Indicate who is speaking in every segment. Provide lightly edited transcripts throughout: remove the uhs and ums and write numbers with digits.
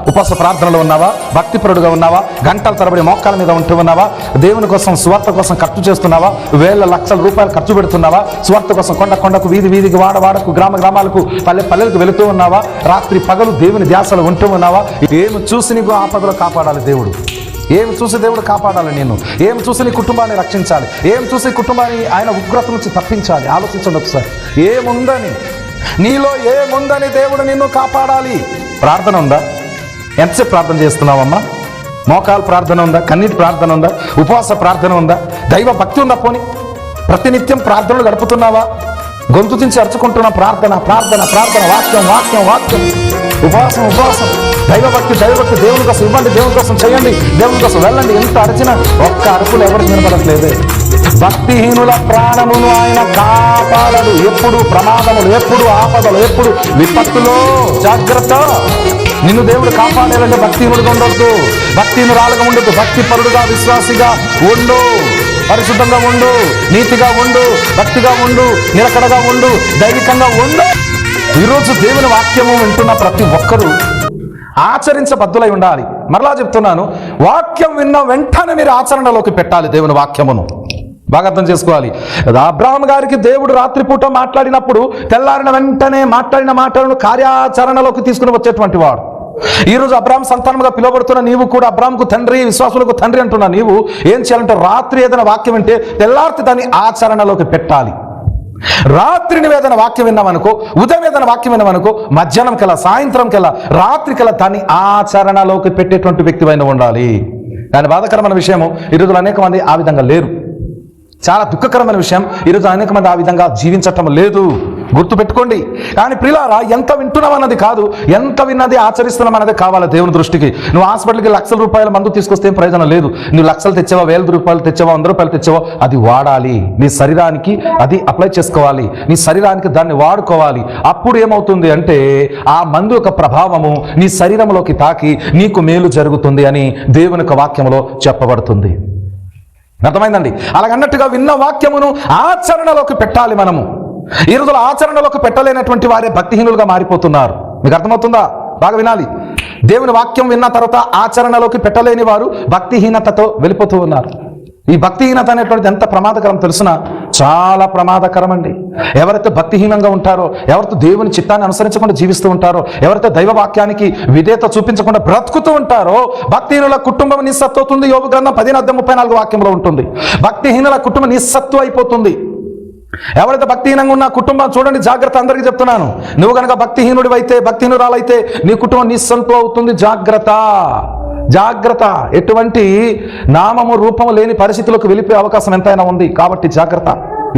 Speaker 1: ఉపవాస ప్రార్థనలో ఉన్నావా? భక్తిపరుడుగా ఉన్నావా? గంటల తరబడి మోకాల మీద ఉంటూ ఉన్నావా? దేవుని కోసం సువార్త కోసం ఖర్చు చేస్తున్నావా? వేల లక్షల రూపాయలు ఖర్చు పెడుతున్నావా? సువార్త కోసం కొండ కొండకు, వీధి వీధికి, వాడ వాడకు, గ్రామ గ్రామాలకు, పల్లె పల్లెలకు వెళుతూ ఉన్నావా? రాత్రి పగలు దేవుని ధ్యాసలో ఉంటూ ఉన్నావా? ఏమి చూసి నీకు ఆపదలో కాపాడాలి దేవుడు? ఏం చూసి దేవుడు కాపాడాలి నేను? ఏం చూసి నీ కుటుంబాన్ని రక్షించాలి? ఏం చూసి కుటుంబాన్ని ఆయన ఉగ్రత నుంచి తప్పించాలి? ఆలోచించండి ఒకసారి. ఏముందని నీలో, ఏముందని దేవుడు నిన్ను కాపాడాలి? ప్రార్థన ఉందా? ఎంతసేపు ప్రార్థన చేస్తున్నావమ్మా? మోకాలు ప్రార్థన ఉందా? కన్నీటి ప్రార్థన ఉందా? ఉపవాస ప్రార్థన ఉందా? దైవ భక్తి ఉందా? పోని ప్రతినిత్యం ప్రార్థనలు గడుపుతున్నావా? గొంతు దించి అరుచుకుంటున్న ప్రార్థన ప్రార్థన ప్రార్థన, వాక్యం వాక్యం వాక్యం, ఉపవాసం ఉపవాసం, దైవభక్తి దైవభక్తి. దేవుని కోసం ఇవ్వండి, దేవుని కోసం చేయండి, దేవుని కోసం వెళ్ళండి. ఎంత అరిచినా ఒక్క అరుపులు ఎవరికి వినపడట్లేదే. భక్తిహీనుల ప్రాణమును ఆయన కాపాడడు. ఎప్పుడు ప్రమాదములు, ఎప్పుడు ఆపదలు, ఎప్పుడు విపత్తులో. జాగ్రత్త. నిన్ను దేవుడు కాపాడాలంటే భక్తిహీనుడుగా ఉండొద్దు, భక్తిహీనురాలుగా ఉండొద్దు. భక్తి పరుడుగా, విశ్వాసిగా ఉండు, పరిశుద్ధంగా ఉండు, నీతిగా ఉండు, భక్తిగా ఉండు, నిలకడగా ఉండు, దైవికంగా ఉండు. ఈరోజు దేవుని వాక్యము వింటున్న ప్రతి ఒక్కరూ ఆచరించబద్దులై ఉండాలి. మరలా చెప్తున్నాను, వాక్యం విన్న వెంటనే మీరు ఆచరణలోకి పెట్టాలి దేవుని వాక్యమును. బాగా అర్థం చేసుకోవాలి. అబ్రాహాము గారికి దేవుడు రాత్రిపూట మాట్లాడినప్పుడు తెల్లారిన వెంటనే మాట్లాడిన మాటలను కార్యాచరణలోకి తీసుకుని వచ్చేటువంటి వాడు. ఈరోజు అబ్రాహాము సంతానముగా పిలువబడుతున్న నీవు కూడా అబ్రాహాముకు తండ్రి, విశ్వాసులకు తండ్రి అంటున్నా నీవు ఏం చేయాలంటే రాత్రి ఏదైనా వాక్యం వింటే తెల్లారితే దాన్ని ఆచరణలోకి పెట్టాలి. రాత్రి నువ్వు ఏదైనా వాక్యం విన్నామనుకో, ఉదయం ఏదైనా వాక్యం విన్నామనుకో, మధ్యాహ్నం కల్లా, సాయంత్రం కల్లా, రాత్రి కల్లా దాన్ని ఆచరణలోకి పెట్టేటువంటి వ్యక్తివైన ఉండాలి. దాని బాధాకరమైన విషయము ఈరోజు అనేక మంది ఆ విధంగా లేరు. చాలా దుఃఖకరమైన విషయం, ఈరోజు అనేక మంది ఆ విధంగా జీవించటం లేదు. గుర్తుపెట్టుకోండి. కానీ ప్రియులారా, ఎంత వింటున్నాం అన్నది కాదు, ఎంత విన్నది ఆచరిస్తున్నాం అన్నది కావాలి దేవుని దృష్టికి. నువ్వు హాస్పిటల్కి లక్షల రూపాయల మందు తీసుకొస్తే ఏం ప్రయోజనం లేదు. నువ్వు లక్షలు తెచ్చావా, వేల రూపాయలు తెచ్చావా, 100 రూపాయలు తెచ్చావా, అది వాడాలి. నీ శరీరానికి అది అప్లై చేసుకోవాలి, నీ శరీరానికి దాన్ని వాడుకోవాలి. అప్పుడు ఏమవుతుంది అంటే ఆ మందు యొక్క ప్రభావము నీ శరీరంలోకి తాకి నీకు మేలు జరుగుతుంది అని దేవుని యొక్క వాక్యంలో చెప్పబడుతుంది. అర్థమైందండి? అలాగన్నట్టుగా విన్న వాక్యమును ఆచరణలోకి పెట్టాలి మనము. ఈ రోజుల ఆచరణలోకి పెట్టలేనటువంటి వారే భక్తిహీనులుగా మారిపోతున్నారు. మీకు అర్థమవుతుందా? బాగా వినాలి. దేవుని వాక్యం విన్న తర్వాత ఆచరణలోకి పెట్టలేని వారు భక్తిహీనతతో వెళ్ళిపోతూ ఉన్నారు. ఈ భక్తిహీనత అనేటువంటిది ఎంత ప్రమాదకరం తెలుసునా? చాలా ప్రమాదకరం అండి. ఎవరైతే భక్తిహీనంగా ఉంటారో, ఎవరైతే దేవుని చిత్తాన్ని అనుసరించకుండా జీవిస్తూ ఉంటారో, ఎవరైతే దైవ వాక్యానికి విధేయత చూపించకుండా బ్రతుకుతూ ఉంటారో, భక్తిహీనుల కుటుంబం నిస్సత్తు అవుతుంది. యోబు గ్రంథం 10:34 వాక్యంలో ఉంటుంది. భక్తిహీనుల కుటుంబం నిస్సత్తు అయిపోతుంది. ఎవరైతే భక్తిహీనంగా ఉన్న కుటుంబం చూడండి, జాగ్రత్త. అందరికీ చెప్తున్నాను, నువ్వు కనుక భక్తిహీనుడివైతే, భక్తిహీనురాలైతే నీ కుటుంబం నిస్సత్తు అవుతుంది. జాగ్రత్త జాగ్రత్త. ఎటువంటి నామము రూపము లేని పరిస్థితులకు వెళ్ళిపోయే అవకాశం ఎంతైనా ఉంది. కాబట్టి జాగ్రత్త.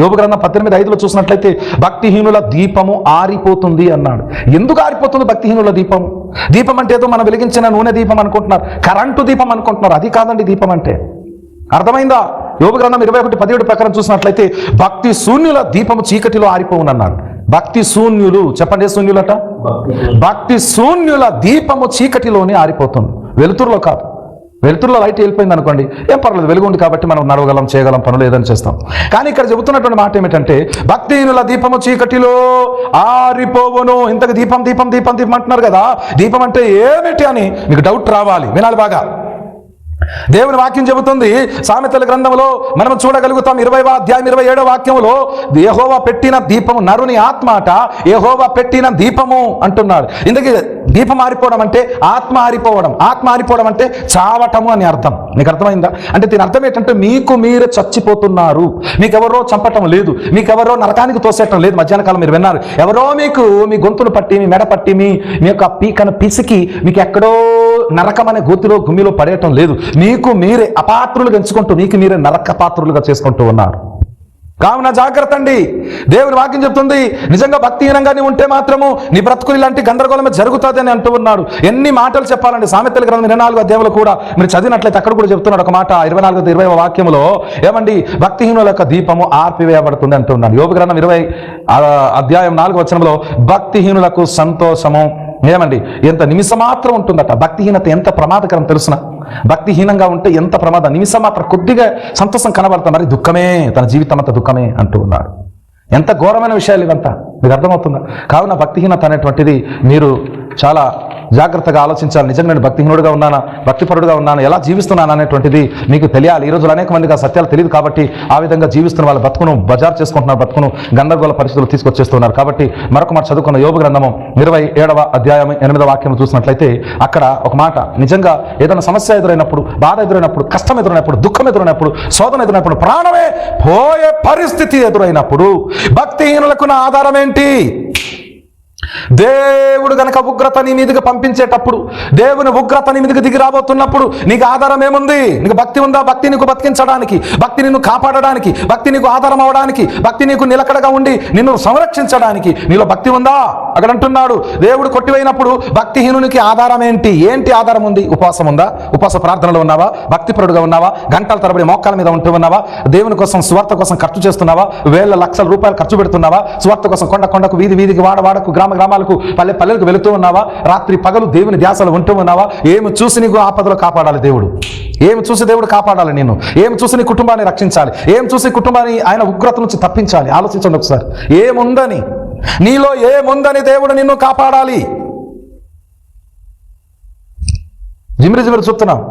Speaker 1: యోబు గ్రంథం 18:5 చూసినట్లయితే భక్తిహీనుల దీపము ఆరిపోతుంది అన్నాడు. ఎందుకు ఆరిపోతుంది భక్తిహీనుల దీపం? దీపం అంటే ఏదో మనం వెలిగించిన నూనె దీపం అనుకుంటున్నారు, కరెంటు దీపం అనుకుంటున్నారు. అది కాదండి దీపం అంటే. అర్థమైందా? యోబు గ్రంథం 21:17 ప్రకారం చూసినట్లయితే భక్తి శూన్యుల దీపము చీకటిలో ఆరిపోవునన్నాడు. భక్తి శూన్యులు, చెప్పండి శూన్యులట. భక్తి శూన్యుల దీపము చీకటిలోనే ఆరిపోతుంది, వెలుతురులో కాదు. వెలుతురులో లైట్ వెళ్ళిపోయింది అనుకోండి, ఏం పర్లేదు, వెలుగు ఉంది కాబట్టి మనం నడవగలం, చేయగలం, పనులు ఏదని చేస్తాం. కానీ ఇక్కడ చెబుతున్నటువంటి మాట ఏమిటంటే భక్తిహీనుల దీపము చీకటిలో ఆరిపోవును. ఇంతకు దీపం దీపం దీపం దీపం అంటున్నారు కదా, దీపం అంటే ఏమిటి అని మీకు డౌట్ రావాలి. వినాలి బాగా. దేవుని వాక్యం చెబుతుంది, సామెతల గ్రంథంలో మనం చూడగలుగుతాం 20వ అధ్యాయం 27వ వాక్యంలో, యెహోవా పెట్టిన దీపము, నరుని ఆత్మ అట యెహోవా పెట్టిన దీపము అంటున్నాడు. ఇందుకే దీపం ఆరిపోవడం అంటే ఆత్మ ఆరిపోవడం. ఆత్మ ఆరిపోవడం అంటే చావటము అని అర్థం. నీకు అర్థమైందా? అంటే దీని అర్థం ఏంటంటే మీకు మీరే చచ్చిపోతున్నారు. మీకెవరో చంపటం లేదు, మీకెవరో నరకానికి తోసేయటం లేదు. మధ్యాహ్న కాలం మీరు విన్నారు, ఎవరో మీకు మీ గొంతును పట్టి, మీ మెడ పట్టి, మీ యొక్క పీకను పిసికి మీకు ఎక్కడో నరకం అనే గోతిలో గుమ్మిలో పడేయటం లేదు. మీకు మీరే అపాత్రులుగా ఎంచుకుంటూ మీకు మీరే నరక పాత్రులుగా చేసుకుంటూ ఉన్నారు. కావున జాగ్రత్త అండి. దేవుని వాక్యం చెప్తుంది, నిజంగా భక్తిహీనంగా నీ ఉంటే మాత్రము నీ బ్రతుకులు ఇలాంటి గందరగోళమే జరుగుతుంది అని అంటూ ఉన్నాడు. ఎన్ని మాటలు చెప్పాలండి. సామెతల గ్రంథం 24వ అధ్యాయంలో కూడా మీరు చదివినట్లయితే అక్కడ కూడా చెప్తున్నాడు ఒక మాట. 24-20వ వాక్యంలో ఏమండి, భక్తిహీనుల యొక్క దీపము ఆర్పివేయబడుతుంది అంటున్నాడు. యోబు గ్రంథం 20 అధ్యాయం 4వ వచనంలో భక్తిహీనులకు సంతోషము ఏమండి ఎంత నిమిషమాత్రం ఉంటుందట. భక్తిహీనత ఎంత ప్రమాదకరం తెలుసున? భక్తిహీనంగా ఉంటే ఎంత ప్రమాదం. నిమిషమాత్రం కొద్దిగా సంతోషం కనబడతాం, మరి దుఃఖమే, తన జీవితం అంతా దుఃఖమే అంటూ ఉన్నాడు. ఎంత ఘోరమైన విషయాలు ఇవంతా. మీకు అర్థమవుతుందా? కావున భక్తిహీనత అనేటువంటిది మీరు చాలా జాగ్రత్తగా ఆలోచించాలి. నిజంగా నేను భక్తిహీనుడుగా ఉన్నానా, భక్తిపరుడుగా ఉన్నానా, ఎలా జీవిస్తున్నాను అనేటువంటిది మీకు తెలియాలి. ఈ రోజులు అనేక మందికి ఆ సత్యాలు తెలియదు కాబట్టి ఆ విధంగా జీవిస్తున్న వాళ్ళ బతుకును బజార్ చేసుకుంటున్నారు, బతుకును గందరగోళ పరిస్థితులు తీసుకొచ్చేస్తున్నారు. కాబట్టి మరొక మాట చదువుకున్న యోబు గ్రంథము 27వ అధ్యాయం 8వ వాక్యం చూసినట్లయితే అక్కడ ఒక మాట, నిజంగా ఏదైనా సమస్య ఎదురైనప్పుడు, బాధ ఎదురైనప్పుడు, కష్టం ఎదురైనప్పుడు, దుఃఖం ఎదురైనప్పుడు, శోధన ఎదురైనప్పుడు, ప్రాణమే పోయే పరిస్థితి ఎదురైనప్పుడు భక్తిహీనులకు నా ఆధారం ఏంటి? దేవుడు గనక ఉగ్రత నీ మీదకి పంపించేటప్పుడు, దేవుని ఉగ్రత నీ మీదకి దిగి రాబోతున్నప్పుడు నీకు ఆధారం ఏముంది? నీకు భక్తి ఉందా? భక్తి నీకు బతికించడానికి, భక్తి నిన్ను కాపాడడానికి, భక్తి నీకు ఆధారం అవడానికి, భక్తి నీకు నిలకడగా ఉండి నిన్ను సంరక్షించడానికి నీలో భక్తి ఉందా? అక్కడ అంటున్నాడు, దేవుడు కొట్టివేయినప్పుడు భక్తిహీనునికి ఆధారం ఏంటి? ఏంటి ఆధారం ఉంది? ఉపవాసం ఉందా? ఉపవాస ప్రార్థనలో ఉన్నావా? భక్తిపరుడుగా ఉన్నావా? గంటల తరబడి మోకాల మీద ఉంటూ ఉన్నావా? దేవుని కోసం, స్వార్థ కోసం ఖర్చు చేస్తున్నావా? వేల లక్షల రూపాయలు ఖర్చు పెడుతున్నావా? స్వార్థ కోసం కొండ కొండకు, వీధి వీధికి, వాడకు, గ్రామాలకు, పల్లెలకు వెళుతూ ఉన్నావా? రాత్రి పగలు దేవుని ధ్యాసలు ఉంటూ ఉన్నావా? ఏమి చూసి నీకు ఆపదలో కాపాడాలి దేవుడు? ఏమి చూసి దేవుడు కాపాడాలి నిన్ను? ఏమి చూసి నీ కుటుంబాన్ని రక్షించాలి? ఏమి చూసి కుటుంబాన్ని ఆయన ఉగ్రత నుంచి తప్పించాలి? ఆలోచించండి ఒకసారి. ఏముందని, నీలో ఏముందని దేవుడు నిన్ను కాపాడాలి? జిమిరి చూపుతున్నావు.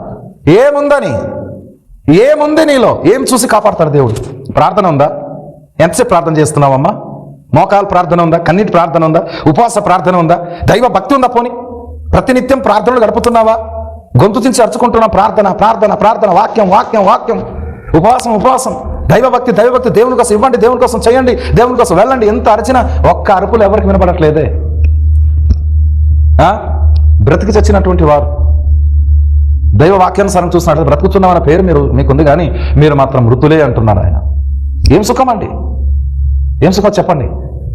Speaker 1: ఏముందని, ఏముంది నీలో? ఏం చూసి కాపాడతాడు దేవుడు? ప్రార్థన ఉందా? ఎంతసేపు ప్రార్థన చేస్తున్నావమ్మా? మోకాలు ప్రార్థన ఉందా? కన్నీటి ప్రార్థన ఉందా? ఉపవాస ప్రార్థన ఉందా? దైవ భక్తి ఉందా? పోని ప్రతినిత్యం ప్రార్థనలు గడుపుతున్నావా? గొంతు చించి అరుచుకుంటున్నా ప్రార్థన ప్రార్థన ప్రార్థన, వాక్యం వాక్యం వాక్యం, ఉపవాసం ఉపవాసం, దైవభక్తి దైవభక్తి, దేవుని కోసం ఇవ్వండి, దేవుని కోసం చేయండి, దేవుని కోసం వెళ్ళండి. ఎంత అరిచినా ఒక్క అరుపులు ఎవరికి వినపడట్లేదే. బ్రతికి చచ్చినటువంటి వారు దైవ వాక్యానుసారం చూసినట్టు బ్రతుకుతున్నామన్న పేరు మీకుంది, కానీ మీరు మాత్రం మృతులే అంటున్నారు. ఆయన ఏం సుఖం అండి? ఏం సుఖం చెప్పండి?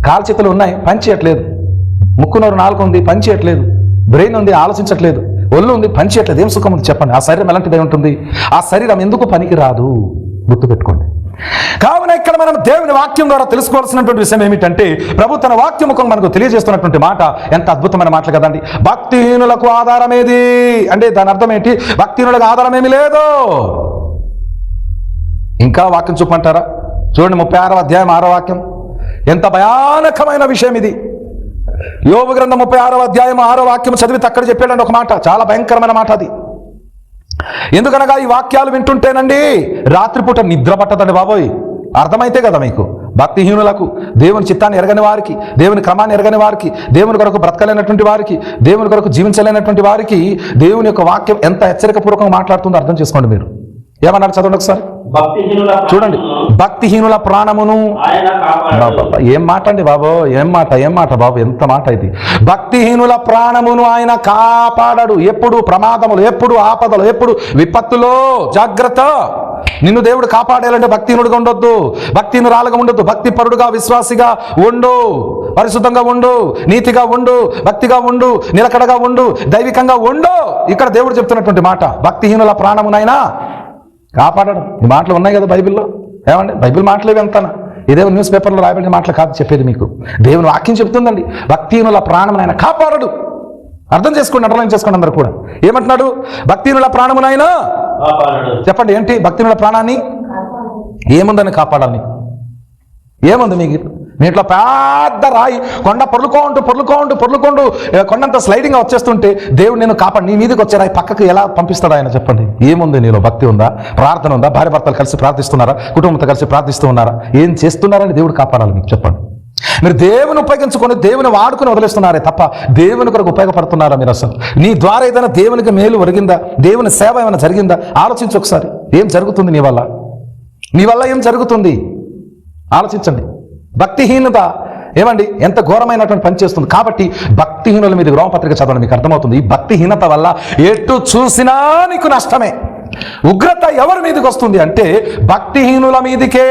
Speaker 1: కాలు చేతులు ఉన్నాయి, పని చేయట్లేదు. ముక్కునోరు నాలుగు ఉంది, పని చేయట్లేదు. బ్రెయిన్ ఉంది, ఆలోచించట్లేదు. ఒళ్ళు ఉంది, పని చేయట్లేదు. ఏం సుఖం ఉంది చెప్పండి? ఆ శరీరం ఎలాంటిదై ఉంటుంది? ఆ శరీరం ఎందుకు పనికి రాదు? గుర్తుపెట్టుకోండి. కావున ఇక్కడ మనం దేవుని వాక్యం ద్వారా తెలుసుకోవాల్సినటువంటి విషయం ఏమిటంటే, ప్రభు తన వాక్యముఖం మనకు తెలియజేస్తున్నటువంటి మాట ఎంత అద్భుతమైన మాటలు కదండి. భక్తిహీనులకు ఆధారం ఏది అంటే దాని అర్థం ఏంటి? భక్తిహీనులకు ఆధారం ఏమి లేదు. ఇంకా వాక్యం చూపమంటారా? చూడండి, 36వ అధ్యాయం 6వ వాక్యం. ఎంత భయానకమైన విషయం ఇది. యోబు గ్రంథం 36వ అధ్యాయం 6వ వాక్యం చదివితే అక్కడ చెప్పాడండి ఒక మాట, చాలా భయంకరమైన మాట అది. ఎందుకనగా ఈ వాక్యాలు వింటుంటేనండి రాత్రిపూట నిద్ర పట్టదండి బాబోయ్. అర్థమైతే కదా మీకు. భక్తిహీనులకు, దేవుని చిత్తాన్ని ఎరగని వారికి, దేవుని క్రమాన్ని ఎరగని వారికి, దేవుని కొరకు బ్రతకలేనటువంటి వారికి, దేవుని కొరకు జీవించలేనటువంటి వారికి దేవుని యొక్క వాక్యం ఎంత హెచ్చరికపూర్వకంగా మాట్లాడుతుందో అర్థం చేసుకోండి మీరు. ఏమన్నారు చదవండి ఒకసారి. చూడండి, భక్తిహీనుల ప్రాణమును. ఏం మాట అండి బాబు, ఏం మాట బాబు, ఎంత మాట ఇది. భక్తిహీనుల ప్రాణమును ఆయన కాపాడడు. ఎప్పుడు ప్రమాదములు, ఎప్పుడు ఆపదలు, ఎప్పుడు విపత్తులో. జాగ్రత్త. నిన్ను దేవుడు కాపాడాలంటే భక్తిహీనుడుగా ఉండొద్దు, భక్తిహీనురాలుగా ఉండొద్దు. భక్తిపరుడుగా, విశ్వాసిగా ఉండు, పరిశుద్ధంగా ఉండు, నీతిగా ఉండు, భక్తిగా ఉండు, నిలకడగా ఉండు, దైవికంగా ఉండు. ఇక్కడ దేవుడు చెప్తున్నటువంటి మాట, భక్తిహీనుల ప్రాణమునైనా కాపాడడం. ఈ మాటలు ఉన్నాయి కదా బైబిల్లో. ఏమండి, బైబిల్ మాటలు ఎంతనా? ఇదేమో న్యూస్ పేపర్లో రాయబడిన మాటలు కాదు చెప్పేది మీకు. దేవుని వాక్యం చెప్తుందండి, భక్తిహీనుల ప్రాణమునైనా కాపాడడు. అర్థం చేసుకోండి, అండర్లైన్ చేసుకోండి అందరూ కూడా. ఏమంటున్నాడు? భక్తిహీనుల ప్రాణమునైనా. చెప్పండి, ఏంటి భక్తిహీనుల ప్రాణాన్ని? ఏముందని కాపాడాలి? నీకు ఏముంది? మీ ఇంట్లో పెద్ద రాయి కొండ పొర్లుకోండు కొండంత స్లైడింగ్ వచ్చేస్తుంటే దేవుడు నేను కాపాడు, నీ మీదకి వచ్చే రాయి పక్కకు ఎలా పంపిస్తాడు ఆయన? చెప్పండి, ఏముంది నీలో? భక్తి ఉందా? ప్రార్థన ఉందా? భార్య భర్తలు కలిసి ప్రార్థిస్తున్నారా? కుటుంబంతో కలిసి ప్రార్థిస్తూ ఉన్నారా? ఏం చేస్తున్నారని దేవుడు కాపాడాలి మీకు? చెప్పండి. మీరు దేవుని ఉపయోగించుకొని, దేవుని వాడుకుని వదిలేస్తున్నారే తప్ప దేవుని కొరకు ఉపయోగపడుతున్నారా మీరు? అసలు నీ ద్వారా ఏదైనా దేవునికి మేలు ఒరిగిందా? దేవుని సేవ ఏమైనా జరిగిందా? ఆలోచించు ఒకసారి. ఏం జరుగుతుంది నీ వల్ల ఏం జరుగుతుంది? ఆలోచించండి. భక్తిహీనత ఏమండి ఎంత ఘోరమైనటువంటి పని చేస్తుంది. కాబట్టి భక్తిహీనుల మీద రోమపత్రిక చదవండి, మీకు అర్థమవుతుంది. ఈ భక్తిహీనత వల్ల ఎటు చూసినా నీకు నష్టమే. ఉగ్రత ఎవరి మీదకి వస్తుంది అంటే భక్తిహీనుల మీదికే.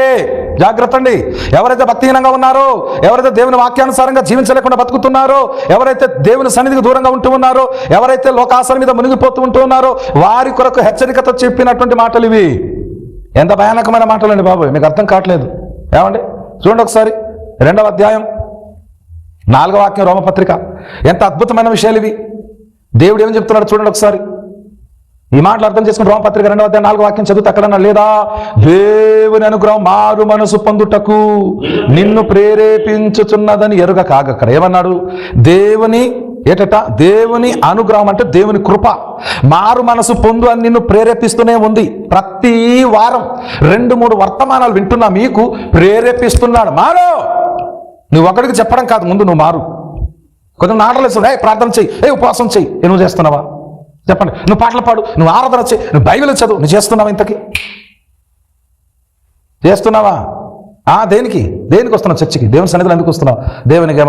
Speaker 1: జాగ్రత్త అండి. ఎవరైతే భక్తిహీనంగా ఉన్నారో, ఎవరైతే దేవుని వాక్యానుసారంగా జీవించలేకుండా బతుకుతున్నారో, ఎవరైతే దేవుని సన్నిధికి దూరంగా ఉంటూ ఉన్నారో, ఎవరైతే లోకాసల మీద మునిగిపోతూ ఉంటూ ఉన్నారో, వారి కొరకు హెచ్చరికతో చెప్పినటువంటి మాటలు ఇవి. ఎంత భయానకమైన మాటలు అండి బాబు, మీకు అర్థం కావట్లేదు. ఏమండి, చూడండి ఒకసారి 2వ అధ్యాయం 4వ వాక్యం రోమపత్రిక. ఎంత అద్భుతమైన విషయాలు ఇవి. దేవుడు ఏం చెప్తున్నాడు చూడండి ఒకసారి. ఈ మాటలు అర్థం చేసుకుని రోమపత్రిక 2వ అధ్యాయం 4వ వాక్యం చదివితే అక్కడ లేదా దేవుని అనుగ్రహం మారు మనసు పొందుటకు నిన్ను ప్రేరేపించుచున్నదని ఎరుగ కాగక్కడ. ఏమన్నాడు? దేవుని ఏటట దేవుని అనుగ్రహం అంటే దేవుని కృప. మారు మనసు పొందు అని నిన్ను ప్రేరేపిస్తూనే ఉంది. ప్రతి వారం 2-3 వర్తమానాలు వింటున్నా మీకు ప్రేరేపిస్తున్నాడు. మారు, నువ్వు ఒకడికి చెప్పడం కాదు, ముందు నువ్వు మారు. కొంచెం నాటలేస్తుంది, ప్రార్థన చెయ్యి, ఉపవాసం చెయ్యి. నువ్వు చేస్తున్నావా? చెప్పండి. నువ్వు పాటలు పాడు, నువ్వు ఆరాధన చెయ్యి, నువ్వు బైబిల్ చదువు. నువ్వు చేస్తున్నావా? ఇంతకీ చేస్తున్నావా? దేనికి వస్తున్నావు చర్చికి? దేవుని సన్నిధిలో ఎందుకు వస్తున్నావు? దేవునికి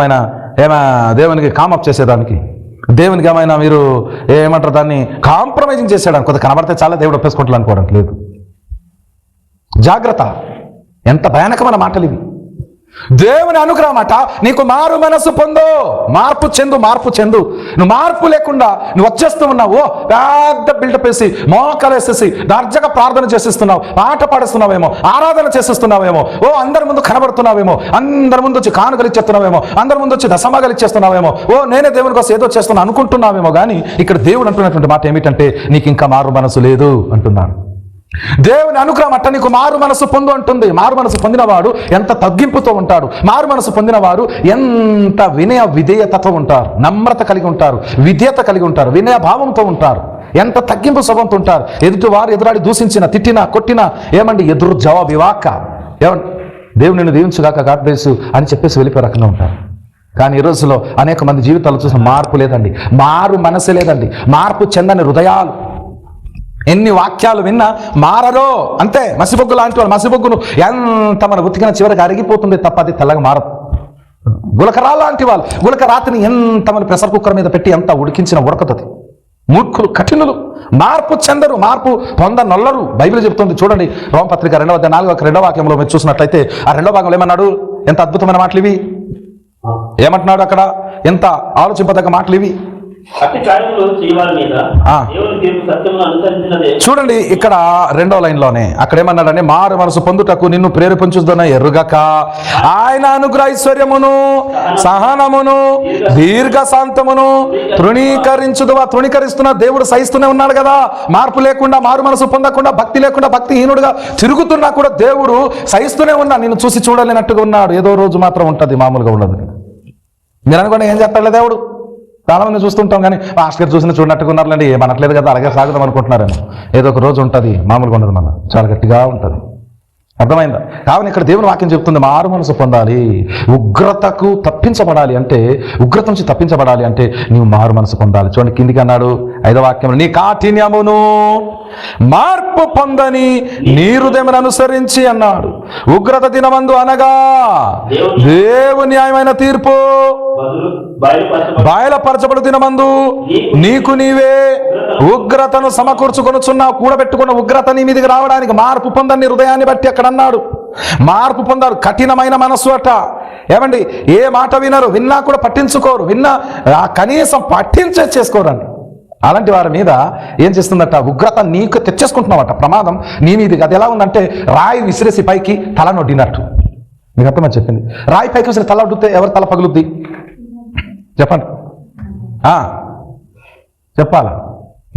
Speaker 1: దేవునికి కామప్ చేసేదానికి, దేవునికి ఏమైనా మీరు ఏమంటారు దాన్ని కాంప్రమైజింగ్ చేసేయడానికి, కొద్దిగా కనబడితే చాలా దేవుడు ఒప్పేసుకుంటాడు అనుకోవడానికి లేదు. జాగ్రత్త. ఎంత భయానకమైన మాటలు ఇవి. దేవుని అనుగ్రహం అట, నీకు మారు మనసు పొందు, మార్పు చెందు. నువ్వు మార్పు లేకుండా నువ్వు వచ్చేస్తూ ఉన్నావు. పెద్ద బిల్డప్ వేసి మోకాలు వేసేసి దర్జగా ప్రార్థన చేసేస్తున్నావు, పాట పాడిస్తున్నావేమో, ఆరాధన చేసేస్తున్నావేమో, అందరి ముందు కనబడుతున్నావేమో, అందరి ముందు వచ్చి కానుకలు ఇచ్చేస్తున్నావేమో, అందరి ముందు వచ్చి దశమాగలు ఇచ్చేస్తున్నావేమో, నేనే దేవుని కోసం ఏదో చేస్తున్నా అనుకుంటున్నావేమో. కానీ ఇక్కడ దేవుడు అంటున్నటువంటి మాట ఏమిటంటే, నీకు ఇంకా మారు మనసు లేదు అంటున్నాను. దేవుని అనుగ్రహం అట్ట నీకు మారు మనసు పొందు అంటుంది. మారు మనసు పొందినవాడు ఎంత తగ్గింపుతో ఉంటాడు, మారు మనసు పొందినవారు ఎంత విధేయతతో ఉంటారు, నమ్రత కలిగి ఉంటారు, విధేయత కలిగి ఉంటారు, వినయ భావంతో ఉంటారు, ఎంత తగ్గింపు స్వభావంతో ఉంటారు. ఎదురాడి దూషించిన, తిట్టినా, కొట్టినా ఎదురు జవాబు ఇవ్వక దేవుడు నిన్ను దీవించుగాక, గాడ్ బ్లెస్ యు అని చెప్పేసి వెళ్ళిపోయే రకంగా ఉంటారు. కానీ ఈ రోజులో అనేక మంది జీవితాలు చూసిన మార్పు లేదండి, మారు మనసు లేదండి, మార్పు చెందని హృదయాలు. ఎన్ని వాక్యాలు విన్నా మారరో, అంతే. మసిబొగ్గు లాంటి వాళ్ళు, మసిబొగ్గును ఎంత మన ఉతికిన చివరికి అరిగిపోతుంది తప్ప అది తెల్లగా మారదు. గులకరా లాంటి వాళ్ళు, గులక రాతిని ఎంత మన ప్రెషర్ కుక్కర్ మీద పెట్టి ఎంత ఉడికించిన ఉడకతుంది. మూర్ఖులు, కఠినులు, మార్పు చెందరు, మార్పు పొందనొల్లరు. బైబిల్ చెప్తుంది చూడండి, రోమపత్రిక 2:4 వాక్యంలో మీరు చూసినట్లయితే, ఆ 2వ భాగంలో ఏమన్నాడు? ఎంత అద్భుతమైన మాటలు ఇవి. ఏమంటున్నాడు అక్కడ? ఎంత ఆలోచింపదగ్గ మాటలు ఇవి. చూడండి ఇక్కడ 2వ లైన్లోనే అక్కడ ఏమన్నాడని, మారు మనసు పొందుటకు నిన్ను ప్రేరేపించుదన ఎరుగక ఆయన అనుగ్రహ ఐశ్వర్యమును, సహనమును, దీర్ఘశాంతమును తృణీకరిస్తున్న దేవుడు సహిస్తూనే ఉన్నాడు కదా. మార్పు లేకుండా, మారు మనసు పొందకుండా, భక్తి లేకుండా, భక్తిహీనుడుగా తిరుగుతున్నా కూడా దేవుడు సహిస్తూనే ఉన్నా. నిన్ను చూసి చూడలేనట్టుగా ఉన్నాడు. ఏదో రోజు మాత్రం ఉంటుంది, మామూలుగా ఉండదు. మీరు అనుకోండి ఏం చేస్తాడులే దేవుడు. చాలా మంది చూస్తుంటాం కానీ ఆస్కర్ చూసిన చూడనట్టుగా ఉన్నారులేండి, ఏమనట్లేదు కదా, అలాగే సాగుదాం అనుకుంటున్నారేమో. ఏదో ఒక రోజు ఉంటుంది, మామూలుగా ఉండదు, మన చాలా గట్టిగా ఉంటుంది. అర్థమైందా? కావున ఇక్కడ దేవుని వాక్యం చెప్తుంది, మారు మనసు పొందాలి, ఉగ్రతకు తప్పించబడాలి అంటే, ఉగ్రత నుంచి తప్పించబడాలి అంటే నీవు మారు మనసు పొందాలి. చూడండి కిందికి అన్నాడు 5వ వాక్యం, నీ కాఠిన్యమును మార్పు పొందని నీ హృదయమును అనుసరించి అన్నాడు. ఉగ్రత దినమందు అనగా దేవుని న్యాయమైన తీర్పు బయలుపరచబడు దినమందు నీకు నీవే ఉగ్రతను సమకూర్చుకొనుచున్నావు. కూడబెట్టుకున్న ఉగ్రత నీ మీదకి రావడానికి మార్పు పొందని హృదయాన్ని బట్టి అక్కడ అన్నాడు. మార్పు పొందారు. కఠినమైన మనస్సు అట. ఏమండి, ఏ మాట వినరు, విన్నా కూడా పట్టించుకోరు, విన్నా కనీసం చేసుకోరండి. అలాంటి వారి మీద ఏం చేస్తుందట? ఉగ్రత నీకు తెచ్చేసుకుంటున్నావట, ప్రమాదం నీ మీదకి. అది ఎలా ఉందంటే, రాయి విసిరేసి పైకి తల నొడ్డినట్టు. మీకు అర్థమని చెప్పింది. రాయి పైకి విసిరి తల నొడ్డితే ఎవరి తల పగులుద్ది? చెప్పండి. చెప్పాలా?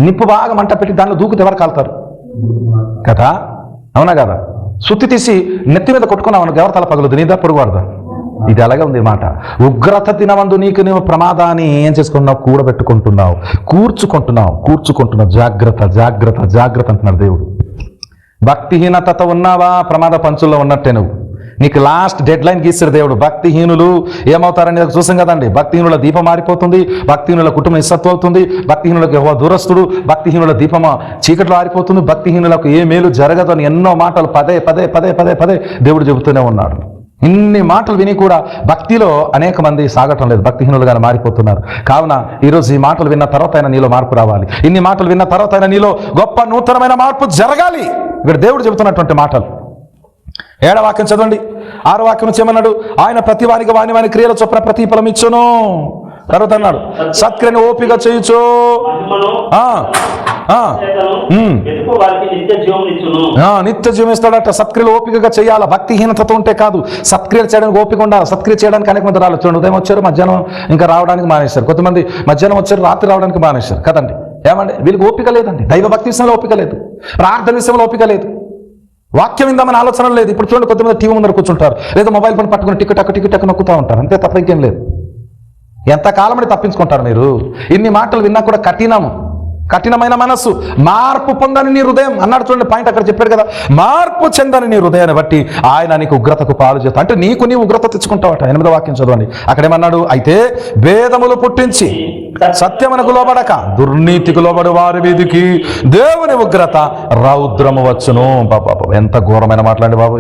Speaker 1: నిప్పు బాగా మంట పెట్టి దానిలో దూకితే ఎవరు కాలుతారు కదా? అవునా కదా? సుత్తి తీసి నెత్తి మీద కొట్టుకున్నావు, ఎవరి తల పగులుద్ది? నీదా పొరుగువాడుదా? ఇది అలాగే ఉంది మాట. ఉగ్రత దినమందు నీకు నీవు ప్రమాదాన్ని ఏం చేసుకుంటున్నావు? కూడబెట్టుకుంటున్నావు, కూర్చుకుంటున్నావు. జాగ్రత్త అంటున్నాడు దేవుడు. భక్తిహీనతతో ఉన్నావా? ప్రమాద పంచుల్లో ఉన్నట్టే నువ్వు. నీకు లాస్ట్ డెడ్ లైన్ గీస్తాడు దేవుడు. భక్తిహీనులు ఏమవుతారని చూసాం కదండి. భక్తిహీనుల దీపం మారిపోతుంది, భక్తిహీనుల కుటుంబం ఇస్సత్తు అవుతుంది, భక్తిహీనులకు దూరస్తుడు, భక్తిహీనుల దీపం చీకట్లో ఆరిపోతుంది, భక్తిహీనులకు ఏ మేలు జరగదు అని ఎన్నో మాటలు పదే దేవుడు చెబుతూనే ఉన్నాడు. ఇన్ని మాటలు విని కూడా భక్తిలో అనేక మంది సాగటం లేదు, భక్తిహీనులుగా మారిపోతున్నారు. కావున ఈరోజు ఈ మాటలు విన్న తర్వాత అయినా నీలో మార్పు రావాలి. ఇన్ని మాటలు విన్న తర్వాత అయినా నీలో గొప్ప నూతనమైన మార్పు జరగాలి. ఇక్కడ దేవుడు చెబుతున్నటువంటి మాటలు. 7వ వాక్యం చదవండి. 6వ వాక్యం నుంచి ఏమన్నాడు? ఆయన ప్రతి వానికి వాని క్రియల చొప్పున ప్రతిఫలం ఇచ్చును. తర్వాత అన్నాడు, సత్క్రియను ఓపిక చేయుచు నిత్య జీవం ఇస్తాడట. సత్క్రియలు ఓపికగా చేయాలి. భక్తిహీనతతో ఉంటే కాదు, సత్క్రియలు చేయడానికి ఓపిక ఉండాలి. సత్క్రియ చేయడానికి అనేక మంది రాలేదు. చూడండి, ఉదయం వచ్చారు, మధ్యాహ్నం ఇంకా రావడానికి మానేశారు. కొంతమంది మధ్యాహ్నం వచ్చారు, రాత్రి రావడానికి మానేశారు కదండి. ఏమండి, వీళ్ళకి ఓపిక లేదండి. దైవ భక్తి విషయంలో ఓపిక లేదు, ప్రార్థన విషయంలో ఓపిక లేదు, వాక్యం విందామని ఆలోచన లేదు. ఇప్పుడు చూడండి, కొంతమంది టీవీ ముందర కూర్చుంటారు, లేదా మొబైల్ ఫోన్ పట్టుకుని టిక్ టక్ నొక్కుతూ ఉంటారు, అంతే తప్ప ఇంకేం లేదు. ఎంతకాలమని తప్పించుకుంటారు మీరు? ఇన్ని మాటలు విన్నా కూడా కఠినమైన మనస్సు, మార్పు పొందని నీ హృదయం అన్నాడు. చూడండి పాయింట్ అక్కడ చెప్పాడు కదా, మార్పు చెందని నీ హృదయాన్ని బట్టి ఆయన నీకు ఉగ్రతకు పాలు చేస్తా. అంటే నీకు నీ ఉగ్రత తెచ్చుకుంటావట. 8వ వాక్యం చదవండి. అక్కడేమన్నాడు? అయితే భేదములు పుట్టించి సత్యమునకు లోబడక దుర్నీతికి లోబడి వారి మీదికి దేవుని ఉగ్రత రౌద్రము వచ్చును. బాబా ఎంత ఘోరమైన మాట్లాడి బాబు.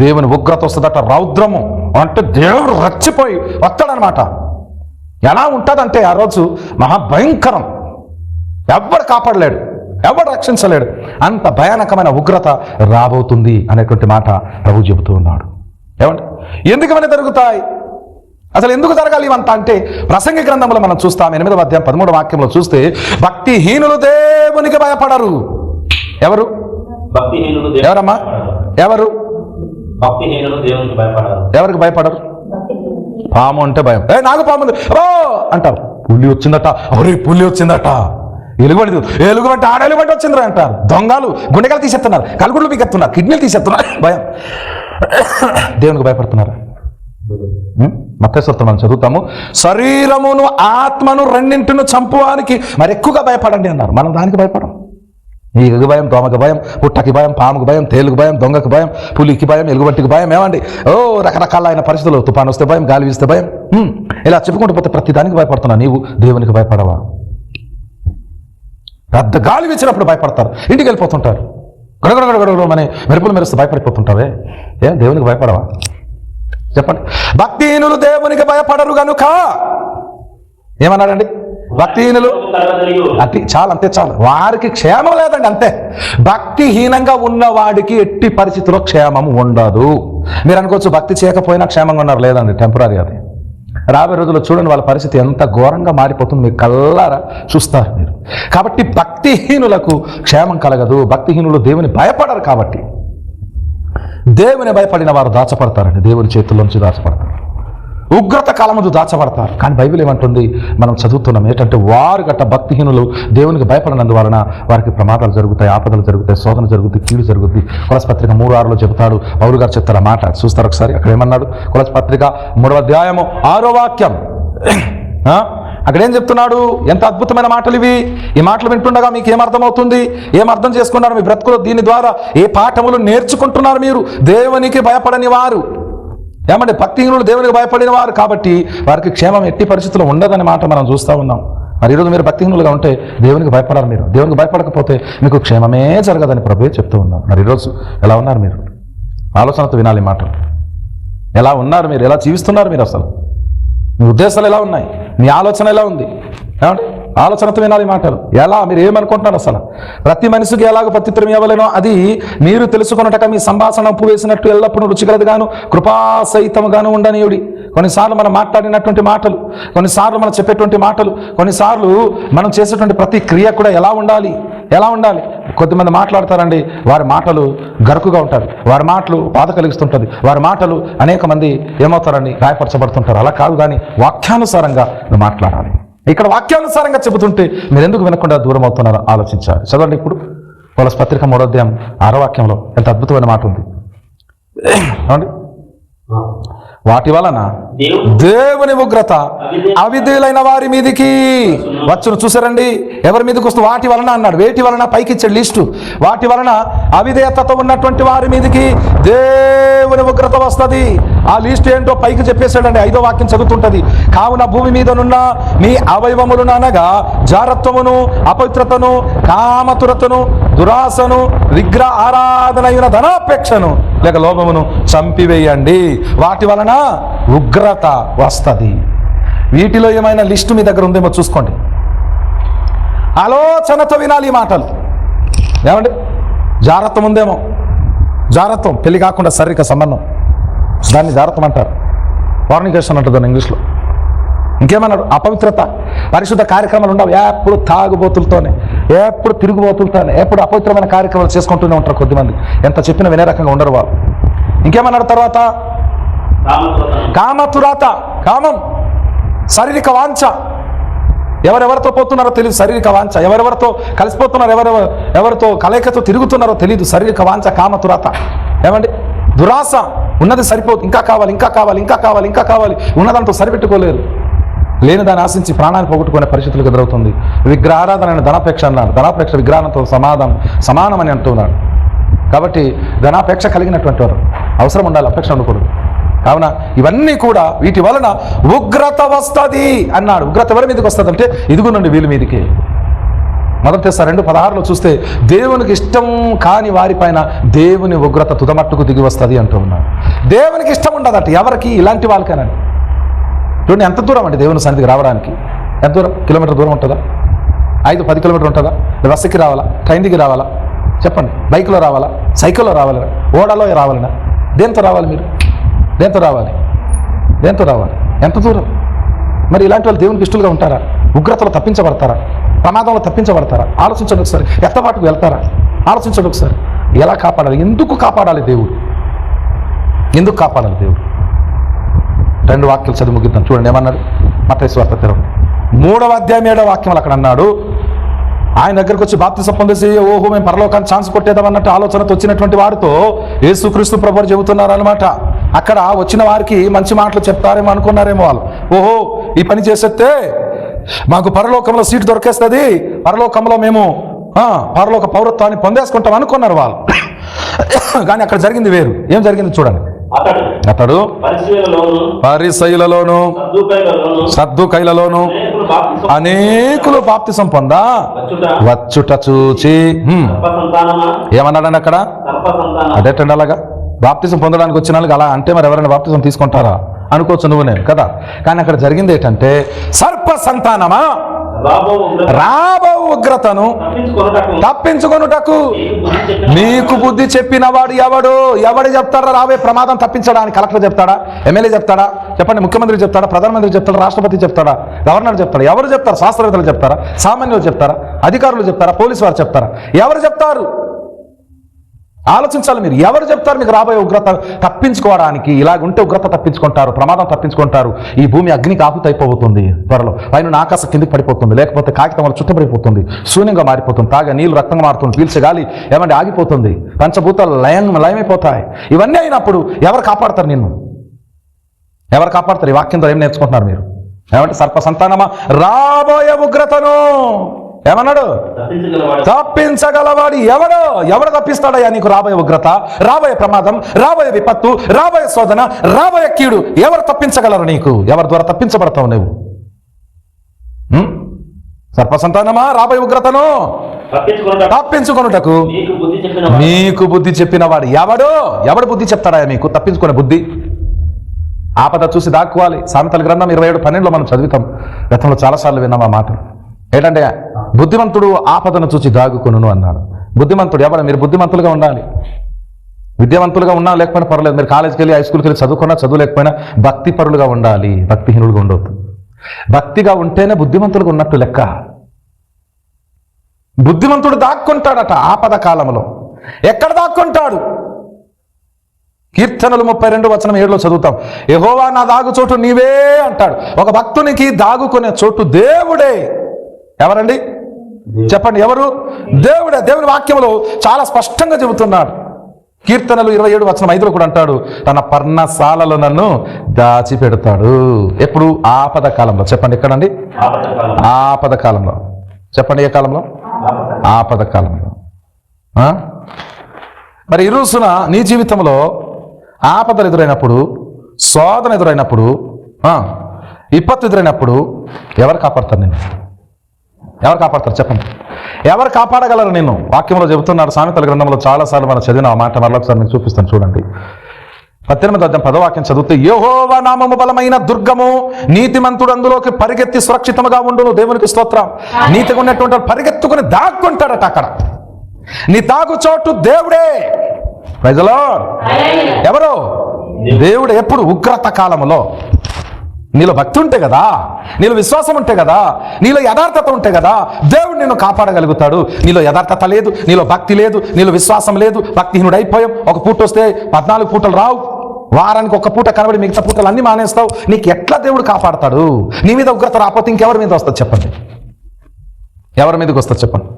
Speaker 1: దేవుని ఉగ్రత వస్తుందట, రౌద్రము అంటే దేవుడు రచ్చిపోయి వస్తాడనమాట. ఎలా ఉంటుందంటే ఆ రోజు మహాభయంకరం, ఎవడు కాపాడలేడు, ఎవడు రక్షించలేడు, అంత భయానకమైన ఉగ్రత రాబోతుంది అనేటువంటి మాట ప్రభు చెబుతూ ఉన్నాడు. ఏమంటే ఎందుకు ఇవన్నీ జరుగుతాయి? అసలు ఎందుకు జరగాలి ఇవంతా అంటే ప్రసంగి గ్రంథంలో మనం చూస్తాం 8వ అధ్యాయం 13వ వాక్యంలో చూస్తే, భక్తిహీనులు దేవునికి భయపడరు. ఎవరు? ఎవరమ్మా? ఎవరు? ఎవరికి భయపడరు? పాము అంటే భయం. నాకు పాము ఉంది ఓ అంటారు. పులి వచ్చిందట, ఒరే పులి వచ్చిందట, ఎలుగుబంటి ఆడెలుగుబంటి వచ్చిందిరా అంటారు. దొంగలు గుండెకాలు తీసేస్తున్నారు, కలుగుళ్ళు పీకెత్తున్నారు, కిడ్నీలు తీసేస్తున్నారు. భయం. దేవునికి భయపడుతున్నారు. మత్తయి సువార్త మనం చదువుతాము, శరీరమును ఆత్మను రెండింటిని చంపువానికి మరి ఎక్కువగా భయపడండి అన్నారు. మనం దానికి భయపడం. ఈగకి భయం, దోమకి భయం, పుట్టకి భయం, పాముకి భయం, తేలుకి భయం, దొంగకి భయం, పులికి భయం, ఎలుగుబంటికి భయం. ఏమండి రకరకాలైన పరిస్థితులు, తుఫాను వస్తే భయం, గాలి వీస్తే భయం. ఇలా చెప్పుకుంటూ పోతే ప్రతి దానికి భయపడుతున్నావు. నీవు దేవునికి భయపడవా? పెద్ద గాలి వీచినప్పుడు భయపడతారు, ఇంటికి వెళ్ళిపోతుంటారు. గడగడగడగడమని మెరుపులు మెరుస్తూ భయపడిపోతుంటావే. దేవునికి భయపడవా? చెప్పండి. భక్తిహీనులు దేవునికి భయపడరు గనుక ఏమన్నాడండి? భక్తిహీనులు చాలా, అంతే చాలు. వారికి క్షేమం లేదండి, అంతే. భక్తిహీనంగా ఉన్నవాడికి ఎట్టి పరిస్థితిలో క్షేమం ఉండదు. మీరు అనుకోవచ్చు భక్తి చేయకపోయినా క్షేమంగా ఉన్నారు. లేదండి, టెంపరీ అది. రాబోయే రోజుల్లో చూడండి వాళ్ళ పరిస్థితి ఎంత ఘోరంగా మారిపోతుంది, మీరు కల్లారా చూస్తారు మీరు. కాబట్టి భక్తిహీనులకు క్షేమం కలగదు. భక్తిహీనులు దేవుని భయపడరు. కాబట్టి దేవుని భయపడిన వారు దాచపడతారండి, దేవుని చేతుల్లోంచి దాచపడతారు. ఉగ్రత కాలముందు దాచబడతారు. కానీ బైబిల్ ఏమంటుంది? మనం చదువుతున్నాం ఏంటంటే, వారు గట్ట భక్తిహీనులు దేవునికి భయపడినందువలన వారికి ప్రమాదాలు జరుగుతాయి, ఆపదలు జరుగుతాయి, శోధన జరుగుతుంది, కీడు జరుగుతుంది. కొలస్సీ పత్రిక 3:6లో చెబుతాడు. పౌలు గారు చెప్తారు ఆ మాట, చూస్తారు ఒకసారి. అక్కడ ఏమన్నాడు? కొలస్సీ పత్రిక 3వ అధ్యాయము 6వ వాక్యం. అక్కడేం చెప్తున్నాడు? ఎంత అద్భుతమైన మాటలు ఇవి. ఈ మాటలు వింటుండగా మీకు ఏమర్థమవుతుంది? ఏమర్థం చేసుకున్నారు మీ బ్రతుకులో? దీని ద్వారా ఏ పాఠములు నేర్చుకుంటున్నారు మీరు? దేవునికి భయపడని వారు, ఏమంటే భక్తిహీనులు దేవునికి భయపడిన వారు కాబట్టి వారికి క్షేమం ఎట్టి పరిస్థితుల్లో ఉండదనే మాట మనం చూస్తూ ఉన్నాం. మరి ఈరోజు మీరు భక్తిహీనులుగా ఉంటే దేవునికి భయపడాలి. మీరు దేవునికి భయపడకపోతే మీకు క్షేమమే జరగదని ప్రభువే చెప్తూ ఉన్నాం. మరి ఈరోజు ఎలా ఉన్నారు మీరు? ఆలోచనతో వినాలి మాటలు. ఎలా ఉన్నారు మీరు? ఎలా జీవిస్తున్నారు మీరు? అసలు మీ ఉద్దేశాలు ఎలా ఉన్నాయి? మీ ఆలోచన ఎలా ఉంది? ఏమంటే ఆలోచనతో వినాలి మాటలు. ఎలా మీరు ఏమనుకుంటున్నారు? అసలు ప్రతి మనిషికి ఎలాగో ప్రత్యుత్తరం ఇవ్వలేనో అది మీరు తెలుసుకున్నట్టుగా మీ సంభాషణ ఉప్పు వేసినట్టు ఎల్లప్పుడూ రుచికలదిగాను కృపాసహితముగాను ఉండనీయుడి. కొన్నిసార్లు మనం మాట్లాడినటువంటి మాటలు, కొన్నిసార్లు మనం చెప్పేటువంటి మాటలు, కొన్నిసార్లు మనం చేసేటువంటి ప్రతి క్రియ కూడా ఎలా ఉండాలి? కొద్దిమంది మాట్లాడతారండి, వారి మాటలు గరుకుగా ఉంటుంది, వారి మాటలు బాధ కలిగిస్తుంటుంది, వారి మాటలు అనేక మంది ఏమవుతారండి? గాయపరచబడుతుంటారు. అలా కాదు, కానీ వాక్యానుసారంగా నువ్వు మాట్లాడాలి. ఇక్కడ వాక్యానుసారంగా చెబుతుంటే మీరు ఎందుకు వినకుండా దూరం అవుతున్నారో ఆలోచించాలి. చదవండి ఇప్పుడు కొలస్సీ పత్రిక 3వ అధ్యాయం 6వ వాక్యంలో ఎంత అద్భుతమైన మాట ఉంది. వాటి వలన దేవుని ఉగ్రత అవిధేయులైన వారి మీదికి వచ్చును. చూసారండి, ఎవరి మీదకి వస్తుంది? వాటి వలన అన్నాడు. వేటి వలన? పైకి ఇచ్చాడు లిస్టు. వాటి వలన అవిధేయతతో ఉన్నటువంటి వారి మీదికి దేవుని ఉగ్రత వస్తుంది. ఆ లిస్ట్ ఏంటో పైకి చెప్పేశాడండి. 5వ వాక్యం చదువుతుంటది. కావున భూమి మీదనున్న మీ అవయవములను అనగా జారత్వమును, అపవిత్రతను, కామతురతను, దురాశను, విగ్రహ ఆరాధనైన ధనాపేక్షను లేక లోభమును చంపివేయండి. వాటి వలన ఉగ్రత వస్తుంది. వీటిలో ఏమైనా లిస్టు మీ దగ్గర ఉందేమో చూసుకోండి. ఆలోచనతో వినాలి ఈ మాటలు. ఏమండి? జారత్వం ఉందేమో. జారత్వం పెళ్లి కాకుండా శారీరక సంబంధం, దాన్ని జారత్వం అంటారు. ఫార్నికేషన్ అంటారు దాన్ని ఇంగ్లీష్లో. ఇంకేమన్నాడు? అపవిత్రత, పరిశుద్ధ కార్యక్రమాలు ఉండవు. ఎప్పుడు తాగుబోతులతోనే, ఎప్పుడు తిరుగుబోతులతోనే, ఎప్పుడు అపవిత్రమైన కార్యక్రమాలు చేసుకుంటూనే ఉంటారు కొద్దిమంది. ఎంత చెప్పినా వినే రకంగా ఉండరు వాళ్ళు. ఇంకేమన్నాడు తర్వాత? కామతురాత, కామం, శారీరక వాంఛ. ఎవరెవరితో పోతున్నారో తెలియదు, శారీరక వాంఛ. ఎవరెవరితో కలిసిపోతున్నారు, ఎవరితో కలయికతో తిరుగుతున్నారో తెలియదు, శారీరక వాంఛ, కామతురాత. ఏమండి? దురాశ. ఉన్నది సరిపోదు, ఇంకా కావాలి, ఇంకా కావాలి, ఇంకా కావాలి, ఇంకా కావాలి. ఉన్నదంతా సరిపెట్టుకోలేరు. లేని దాన్ని ఆశించి ప్రాణాన్ని పోగొట్టుకునే పరిస్థితులకు ఎదురవుతుంది. విగ్రహారాధన అనే ధనాపేక్ష అన్నాడు. ధనాపేక్ష విగ్రహాలతో సమానమని అంటున్నాడు. కాబట్టి ధనాపేక్ష కలిగినటువంటి వారు అవసరం ఉండాలి, అపేక్ష ఉండకూడదు. కావున ఇవన్నీ కూడా వీటి వలన ఉగ్రత వస్తుంది అన్నాడు. ఉగ్రత ఎవరి మీదకి వస్తుంది అంటే ఇదిగునండి వీళ్ళ మీదకి. మొదటి తెస్సలోనికై 2:16 చూస్తే దేవునికి ఇష్టం కాని వారిపైన దేవుని ఉగ్రత తుదమట్టుకు దిగి వస్తుంది అంటూ ఉన్నాడు. దేవునికి ఇష్టం ఉండదట ఎవరికి? ఇలాంటి వాళ్ళకేనండి. చూడండి ఎంత దూరం అండి దేవుని సన్నిధికి రావడానికి. ఎంత దూరం? కిలోమీటర్ దూరం ఉంటుందా? 5-10 కిలోమీటర్ ఉంటుందా? బస్సుకి రావాలా? ట్రైన్ దిగి రావాలా? చెప్పండి. బైక్లో రావాలా? సైకిల్లో రావాలనా? ఓడలో రావాలనా? దేంతో రావాలి మీరు? దేంతో రావాలి? దేంతో రావాలి? ఎంత దూరం? మరి ఇలాంటి వాళ్ళు దేవునికి ఇష్టలుగా ఉంటారా? ఉగ్రతలో తప్పించబడతారా? ప్రమాదంలో తప్పించబడతారా? ఆలోచించండి ఒకసారి. ఎత్తబాటుకు వెళ్తారా? ఆలోచించండి ఒకసారి. ఎలా కాపాడాలి? ఎందుకు కాపాడాలి దేవుడు? ఎందుకు కాపాడాలి దేవుడు? 2 వాక్యాలు చదివి ముగిద్దాం. చూడండి ఏమన్నాడు. మత్తయి సువార్త 3వ అధ్యాయం 7వ వాక్యంలో అక్కడ అన్నాడు, ఆయన దగ్గరకు వచ్చి బాప్తిసం పొందేసి ఓహో మేము పరలోకాన్ని ఛాన్స్ కొట్టేదామన్నట్టు ఆలోచనతో వచ్చినటువంటి వారితో యేసుక్రీస్తు ప్రభువు చెబుతున్నారు అనమాట. అక్కడ వచ్చిన వారికి మంచి మాటలు చెప్తారేమో అనుకున్నారేమో వాళ్ళు. ఓహో ఈ పని చేసేస్తే మాకు పరలోకంలో సీటు దొరికేస్తుంది, పరలోకంలో మేము పరలోక పౌరత్వాన్ని పొందేసుకుంటాం అనుకున్నారు వాళ్ళు. కానీ అక్కడ జరిగింది వేరు. ఏం జరిగింది చూడండి. అతడు పరిసయ్యులలోను సద్దూకైలలోను అనేకులు బాప్తిసం పొందా వచ్చుట చూచి ఏమన్నాడని అక్కడ? అదేటండి అలాగా బాప్తిసం పొందడానికి వచ్చిన వాళ్ళకి అలా అంటే మరి ఎవరైనా బాప్తిసం తీసుకుంటారా అనుకోవచ్చు నువ్వు నేను కదా. కానీ అక్కడ జరిగింది ఏంటంటే సర్ప సంతానమా రాబో ఉగ్రతను తప్పించుకొనుటకు నీకు బుద్ధి చెప్పిన వాడు ఎవడు చెప్తాడా? రాబోయే ప్రమాదం తప్పించడానికి కలెక్టర్ చెప్తాడా? ఎమ్మెల్యే చెప్తాడా? చెప్పండి. ముఖ్యమంత్రి చెప్తాడా? ప్రధానమంత్రి చెప్తాడా? రాష్ట్రపతి చెప్తాడా? గవర్నర్ చెప్తాడా? ఎవరు చెప్తారు? శాస్త్రవేత్తలు చెప్తారా? సామాన్యులు చెప్తారా? అధికారులు చెప్తారా? పోలీసు వారు చెప్తారా? ఎవరు చెప్తారు? ఆలోచించాలి మీరు. ఎవరు చెప్తారు మీకు రాబోయే ఉగ్రత తప్పించుకోవడానికి? ఇలాగుంటే ఉగ్రత తప్పించుకుంటారు, ప్రమాదం తప్పించుకుంటారు. ఈ భూమి అగ్నికి ఆహుతైపోతుంది త్వరలో. పైన ఆకాశం కిందికి పడిపోతుంది, లేకపోతే కాగితం వల్ల చుట్టబడిపోతుంది, శూన్యంగా మారిపోతుంది, తాగా నీళ్లు రక్తంగా మారుతుంది, పీల్చే గాలి ఏమంటే ఆగిపోతుంది, పంచభూతాలు లయమైపోతాయి. ఇవన్నీ అయినప్పుడు ఎవరు కాపాడతారు నిన్ను? ఎవరు కాపాడతారు? ఈ వాక్యంతో ఏం నేర్చుకుంటున్నారు మీరు? ఏమంటే సర్ప సంతానమా రాబోయే ఉగ్రతను ఏమన్నాడు? తప్పించగలవాడు ఎవడు తప్పిస్తాడయ్యా నీకు రాబోయే ఉగ్రత, రాబోయే ప్రమాదం, రాబోయే విపత్తు, రాబోయే శోధన, రాబోయే కీడు? ఎవరు తప్పించగలరు నీకు? ఎవరి ద్వారా తప్పించబడతావు నువ్వు? సర్ప సంతానమా రాబోయే ఉగ్రతను తప్పించుకొనుటకు నీకు బుద్ధి చెప్పిన వాడు ఎవడు బుద్ధి చెప్తాడా మీకు? తప్పించుకునే బుద్ధి. ఆపద చూసి దాక్కోవాలి. సామెతల గ్రంథం 27:12 మనం చదువుతాం. గతంలో చాలాసార్లు విన్నాం ఆ మాట. ఏంటంటే బుద్ధిమంతుడు ఆపదను చూసి దాగుకొనును అన్నాడు. బుద్ధిమంతుడు ఎవరు? మీరు బుద్ధిమంతులుగా ఉండాలి, విద్యావంతులుగా ఉన్నా లేకపోయినా పర్వాలేదు. మీరు కాలేజీకి వెళ్ళి, హై స్కూల్కి వెళ్ళి చదువుకున్నా చదువు లేకపోయినా భక్తి పరులుగా ఉండాలి, భక్తిహీనులుగా ఉండవద్దు. భక్తిగా ఉంటేనే బుద్ధిమంతులుగా ఉన్నట్టు లెక్క. బుద్ధిమంతుడు దాక్కుంటాడట ఆపద కాలంలో. ఎక్కడ దాక్కుంటాడు? కీర్తనలు 32:7 చదువుతాం. యెహోవా నా దాగు చోటు నీవే అంటాడు. ఒక భక్తునికి దాగుకునే చోటు దేవుడే. ఎవరండి? చెప్పండి. ఎవరు? దేవుడే. దేవుని వాక్యంలో చాలా స్పష్టంగా చెబుతున్నాడు. కీర్తనలు 27:5 కూడా అంటాడు, తన పర్ణశాలలో నన్ను దాచిపెడతాడు. ఎప్పుడు? ఆపద కాలంలో. చెప్పండి ఎక్కడండి? ఆపద కాలంలో. చెప్పండి ఏ కాలంలో? ఆపద కాలంలో. మరి ఈ రోజున నీ జీవితంలో ఆపదలు ఎదురైనప్పుడు, శోధన ఎదురైనప్పుడు, విపత్తు ఎదురైనప్పుడు ఎవరు కాపాడతారు నిన్ను? ఎవరు కాపాడతారు? చెప్పండి. ఎవరు కాపాడగలరు నిన్ను? వాక్యంలో చెబుతున్నాడు. సామెతల గ్రంథంలో చాలాసార్లు మనం చదివిన ఆ మాట మరొకసారి మీకు చూపిస్తాను చూడండి. 18:10 వాక్యం చదివితే, యెహోవా నామము బలమైన దుర్గము, నీతిమంతుడు అందులోకి పరిగెత్తి సురక్షితముగా ఉండును. దేవునికి స్తోత్రం. నీతిగా ఉన్నటువంటి పరిగెత్తుకుని దాక్కుంటాడట అక్కడ. నీ దాగు చోటు దేవుడే. Praise the Lord. ఎవరు? దేవుడు. ఎప్పుడు? ఉగ్రత కాలంలో. నీలో భక్తి ఉంటే కదా, నీలో విశ్వాసం ఉంటే కదా, నీలో యథార్థత ఉంటే కదా దేవుడు నిన్ను కాపాడగలుగుతాడు. నీలో యథార్థత లేదు, నీలో భక్తి లేదు, నీలో విశ్వాసం లేదు, భక్తిహీనుడు అయిపోయాం. ఒక పూట వస్తే 14 పూటలు రావు, వారానికి ఒక పూట కనబడి మిగతా పూటలు అన్ని మానేస్తావు. నీకు ఎట్లా దేవుడు కాపాడతాడు? నీ మీద ఉగ్రత రాకపోతే ఇంకెవరి మీద వస్తుంది చెప్పండి? ఎవరి మీదకి వస్తుంది చెప్పండి?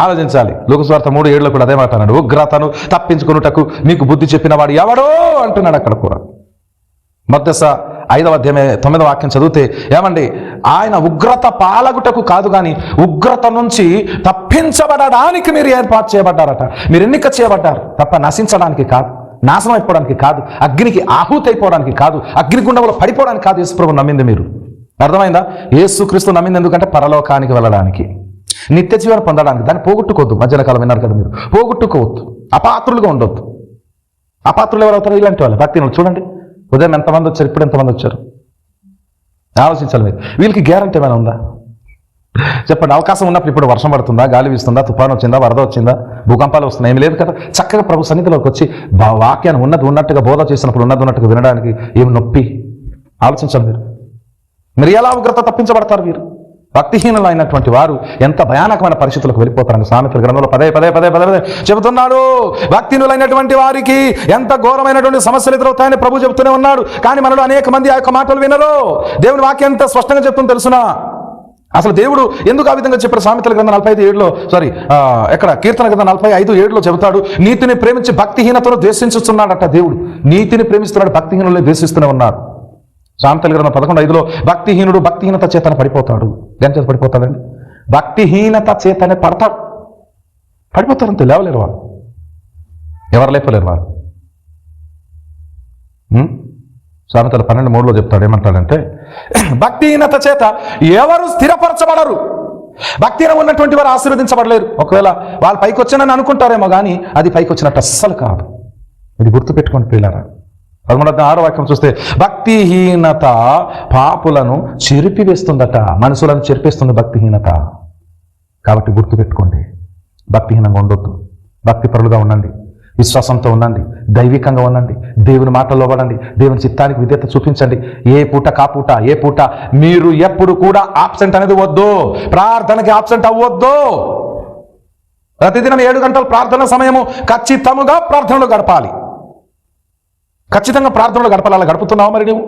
Speaker 1: ఆలోచించాలి. లూకా సువార్త 3:7 కూడా అదే మాట అన్నాడు. ఉగ్రతను తప్పించుకొనుటకు మీకు బుద్ధి చెప్పిన వాడు ఎవడో అంటున్నాడు అక్కడ కూడా. మత్తయి 5వ అధ్యాయం 9వ వాక్యం చదివితే ఏమండి, ఆయన ఉగ్రత పాలగుటకు కాదు కానీ ఉగ్రత నుంచి తప్పించబడడానికి మీరు ఏర్పాటు చేయబడ్డారట. మీరు ఎన్నిక చేయబడ్డారు తప్ప నశించడానికి కాదు, నాశనం అయిపోవడానికి కాదు, అగ్నికి ఆహుతి అయిపోవడానికి కాదు, అగ్నిగుండంలో పడిపోవడానికి కాదు. యేసుప్రభు నమ్మింది మీరు. అర్థమైందా? యేసుక్రీస్తు నమ్మింది ఎందుకంటే పరలోకానికి వెళ్ళడానికి, నిత్య జీవనం పొందడానికి. దాన్ని పోగొట్టుకోవద్దు. మధ్యాహ్న కాలం విన్నారు కదా మీరు, పోగొట్టుకోవద్దు, అపాత్రులుగా ఉండొద్దు. అపాత్రులు ఎవరు అవుతారు? ఇలాంటి వాళ్ళు. భక్తిని చూడండి, ఉదయం ఎంతమంది వచ్చారు, ఇప్పుడు ఎంతమంది వచ్చారు ఆలోచించాలి మీరు. వీళ్ళకి గ్యారంటీ ఏమైనా ఉందా చెప్పండి? అవకాశం ఉన్నప్పుడు ఇప్పుడు వర్షం పడుతుందా, గాలి వీస్తుందా, తుఫాను వచ్చిందా, వరద వచ్చిందా, భూకంపాలు వస్తున్నాయి? ఏమి లేదు కదా. చక్కగా ప్రభు సన్నిధిలోకి వచ్చి వాక్యాన్ని ఉన్నట్టుగా బోధ చేసినప్పుడు ఉన్నట్టుగా వినడానికి ఏమి నొప్పి? ఆలోచించాలి మీరు ఎలా ఉగ్రత తప్పించబడతారు? మీరు భక్తిహీనులు అయినటువంటి వారు ఎంత భయానకమైన పరిస్థితులకు వెళ్ళిపోతారని సామెతల గ్రంథంలో పదే చెబుతున్నాడు. భక్తిహీనులైనటువంటి వారికి ఎంత ఘోరమైనటువంటి సమస్యలు ఎదురవుతాయని ప్రభు చెబుతూనే ఉన్నాడు. కానీ మనలో అనేక మంది ఆ యొక్క మాటలు వినరు. దేవుని వాక్యం ఎంత స్పష్టంగా చెప్తుందో తెలుసునా? అసలు దేవుడు ఎందుకు ఆ విధంగా చెప్పారు? సామెతల గ్రంథం 45:7లో ఎక్కడ కీర్తన గ్రంథం 45:7లో చెబుతాడు, నీతిని ప్రేమించి భక్తిహీనతను ద్వేషించుతున్నాడట. దేవుడు నీతిని ప్రేమిస్తున్నాడు, భక్తిహీనులను ద్వేషిస్తూనే ఉన్నాడు. సామెతల గ్రంథం 11:5లో భక్తిహీనుడు భక్తిహీనత చేతనే పడిపోతాడు. దేని చేత పడిపోతాడండి? భక్తిహీనత చేతనే పడిపోతారంతే. లేవలేరు వాళ్ళు, ఎవరు లేపలేరు వాళ్ళు. సామెతల 12:3లో చెప్తాడు, ఏమంటాడంటే భక్తిహీనత చేత ఎవరు స్థిరపరచబడరు. భక్తిహీనం ఉన్నటువంటి వారు ఆశీర్వదించబడలేరు. ఒకవేళ వాళ్ళు పైకి వచ్చానని అనుకుంటారేమో కానీ అది పైకి వచ్చినట్టు అస్సలు కాదు. ఇది గుర్తుపెట్టుకోండి ప్రియులారా. 13వ వాక్యం చూస్తే భక్తిహీనత పాపులను చెరిపివేస్తుందట. మనుషులను చెరిపేస్తుంది భక్తిహీనత. కాబట్టి గుర్తుపెట్టుకోండి, భక్తిహీనంగా ఉండొద్దు. భక్తిపరులుగా ఉండండి, విశ్వాసంతో ఉండండి, దైవికంగా ఉండండి, దేవుని మాటల్లో పడండి, దేవుని చిత్తానికి విధేయత చూపించండి. ఏ పూట కాపూట, ఏ పూట మీరు ఎప్పుడు కూడా ఆబ్సెంట్ అనేది వద్దు. ప్రార్థనకి ఆబ్సెంట్ అవ్వద్దు. ప్రతిదినం 7 గంటల ప్రార్థన సమయము ఖచ్చితంగా ప్రార్థనలో గడపాలి. ఖచ్చితంగా ప్రార్థనలో గడపాలి. అలా గడుపుతున్నావు మరి నువ్వు?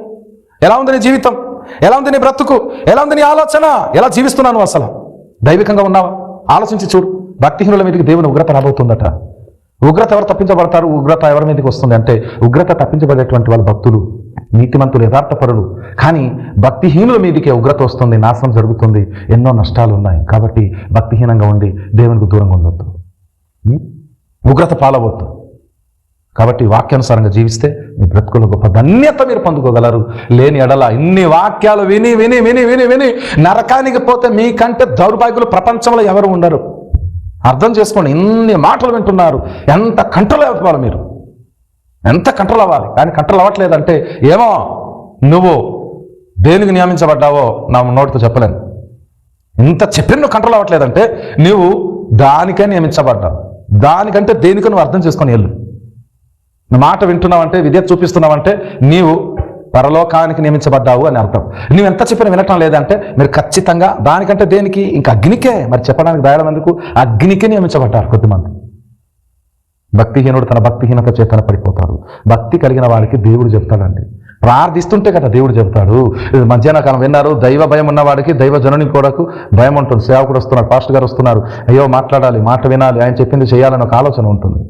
Speaker 1: ఎలా ఉంది నీ జీవితం? ఎలా ఉంది నీ బ్రతుకు? ఎలా ఉంది నీ ఆలోచన? ఎలా జీవిస్తున్నాను? అసలు దైవికంగా ఉన్నావా? ఆలోచించి చూడు. భక్తిహీనుల మీదకి దేవుని ఉగ్రత రాబోతుందట. ఉగ్రత ఎవరు తప్పించబడతారు? ఉగ్రత ఎవరి మీదకి వస్తుంది అంటే ఉగ్రత తప్పించబడేటువంటి వాళ్ళు భక్తులు, నీతిమంతులు, యథార్థపరులు. కానీ భక్తిహీనుల మీదకే ఉగ్రత వస్తుంది, నాశనం జరుగుతుంది, ఎన్నో నష్టాలు ఉన్నాయి. కాబట్టి భక్తిహీనంగా ఉండి దేవునికి దూరంగా ఉండొద్దు, ఉగ్రత పాలవద్దు. కాబట్టి వాక్యానుసారంగా జీవిస్తే మీ బ్రతుకులో గొప్ప ధన్యత మీరు పొందుకోగలరు. లేని ఎడల ఇన్ని వాక్యాలు విని విని విని విని విని నరకానికి పోతే మీకంటే దౌర్భాగ్యులు ప్రపంచంలో ఎవరు ఉండరు. అర్థం చేసుకోండి. ఇన్ని మాటలు వింటున్నారు, ఎంత కంట్రోల్ అవ్వాలి మీరు, ఎంత కంట్రోల్ అవ్వాలి. కానీ కంట్రోల్ అవ్వట్లేదంటే ఏమో నువ్వు దేనికి నియమించబడ్డావో నా నోటితో చెప్పలేను. ఇంత చెప్పిన నువ్వు కంట్రోల్ అవ్వట్లేదంటే నువ్వు దానికే నియమించబడ్డావు. దానికంటే దేనికో నువ్వు అర్థం చేసుకొని వెళ్ళు. నువ్వు మాట వింటున్నావంటే, విధేయత చూపిస్తున్నావంటే నీవు పరలోకానికి నియమించబడ్డావు అని అర్థం. నువ్వు ఎంత చెప్పినా వినటం లేదంటే మీరు ఖచ్చితంగా దానికంటే దేనికి, ఇంకా అగ్నికే. మరి చెప్పడానికి దాయడం ఎందుకు? అగ్నికే నియమించబడ్డారు కొద్దిమంది. భక్తిహీనుడు తన భక్తిహీనత చేతన పడిపోతాడు. భక్తి కలిగిన వారికి దేవుడు చెప్తాడండి. ప్రార్థిస్తుంటే కదా దేవుడు చెప్తాడు. మధ్యాహ్న కాలం విన్నారు, దైవ భయం ఉన్నవాడికి, దైవ జనుని కూడాకు భయం ఉంటుంది. సేవకుడు వస్తున్నారు, పాస్టర్ గారు వస్తున్నారు, అయ్యో మాట్లాడాలి, మాట వినాలి, ఆయన చెప్పింది చేయాలని ఒక ఆలోచన ఉంటుంది.